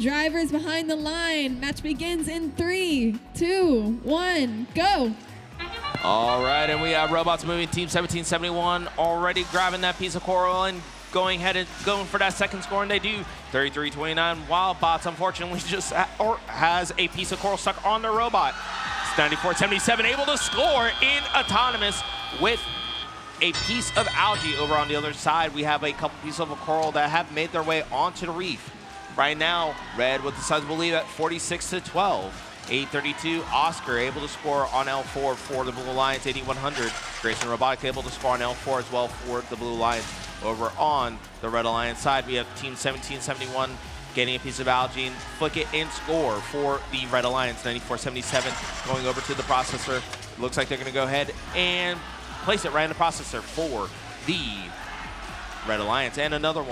Drivers behind the line. Match begins in 3, 2, 1, go. All right, and we have robots moving. Team 1771 already grabbing that piece of coral and going for that second score, and they do 33-29. While bots unfortunately just has a piece of coral stuck on their robot. It's 94-77 able to score in autonomous with a piece of algae. Over on the other side, we have a couple pieces of coral that have made their way onto the reef. Right now, red with the sizable lead at 46-12. 832, Oscar able to score on L4 for the Blue Lions, 8100. Grayson Robotics able to score on L4 as well for the Blue Lions. Over on the Red Alliance side, we have Team 1771 getting a piece of algae, flick it and score for the Red Alliance, 94-77, going over to the processor. Looks like they're gonna go ahead and place it right in the processor for the Red Alliance, and another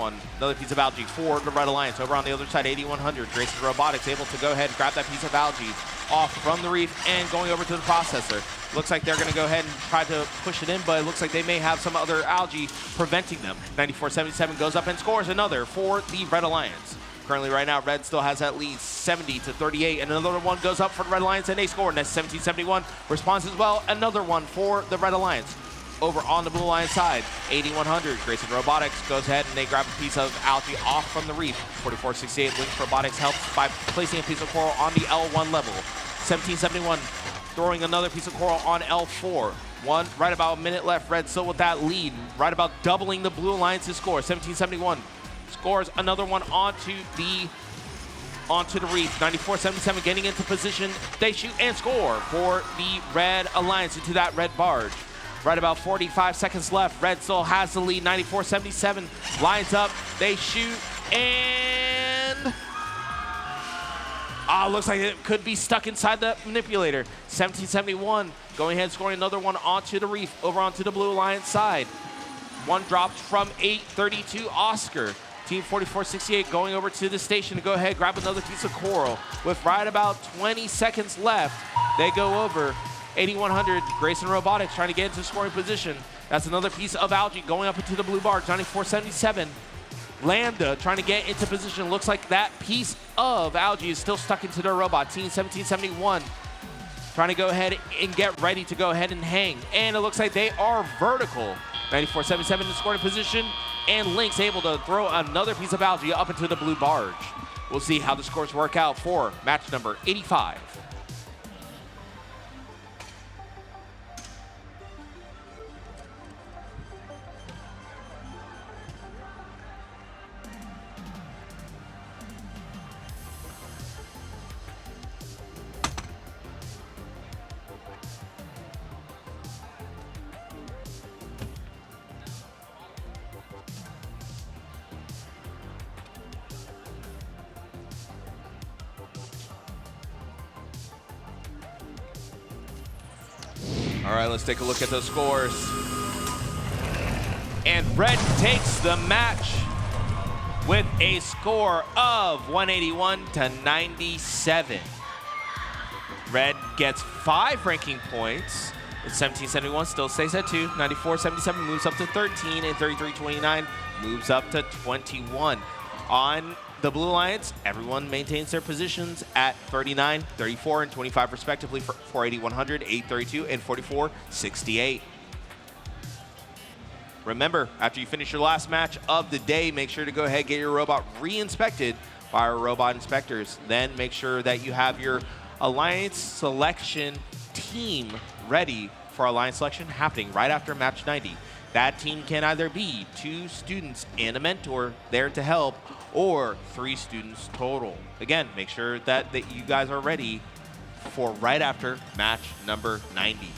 piece of algae for the Red Alliance. Over on the other side, 8100, Grayson Robotics able to go ahead and grab that piece of algae off from the reef and going over to the processor. Looks like they're gonna go ahead and try to push it in, but it looks like they may have some other algae preventing them. 94-77 goes up and scores another for the Red Alliance. Currently right now, red still has at least 70-38, and another one goes up for the Red Alliance and they score. And that's 1771 responds as well, another one for the Red Alliance. Over on the Blue Alliance side, 8100, Grayson Robotics goes ahead and they grab a piece of algae off from the reef. 4468, Lynx Robotics helps by placing a piece of coral on the L1 level. 1771 throwing another piece of coral on L4. Right about a minute left, red still with that lead, right about doubling the Blue Alliance's score. 1771 scores another one onto the reef. 94-77 getting into position. They shoot and score for the Red Alliance into that red barge. Right about 45 seconds left. Red still has the lead. 94-77 lines up. They shoot and looks like it could be stuck inside the manipulator. 1771 going ahead and scoring another one onto the reef over onto the Blue Alliance side. One dropped from 832 Oscar. Team 4468 going over to the station to go ahead, grab another piece of coral. With right about 20 seconds left, they go over. 8100, Grayson Robotics trying to get into scoring position. That's another piece of algae going up into the blue barge. 94-77, Lambda trying to get into position. Looks like that piece of algae is still stuck into their robot. Team 1771 trying to go ahead and get ready to go ahead and hang. And it looks like they are vertical. 94-77 in scoring position, and Lynx able to throw another piece of algae up into the blue barge. We'll see how the scores work out for match number 85. All right, let's take a look at those scores. And red takes the match with a score of 181-97. Red gets 5 ranking points. It's 1771 still stays at 2. 94-77 moves up to 13, and 33-29 moves up to 21. On the Blue Alliance, everyone maintains their positions at 39, 34, and 25 respectively for 8100, 832, and 4468. Remember, after you finish your last match of the day, make sure to go ahead and get your robot re-inspected by our robot inspectors. Then make sure that you have your Alliance selection team ready for Alliance selection happening right after match 90. That team can either be 2 students and a mentor there to help, or 3 students total. Again, make sure that you guys are ready for right after match number 90.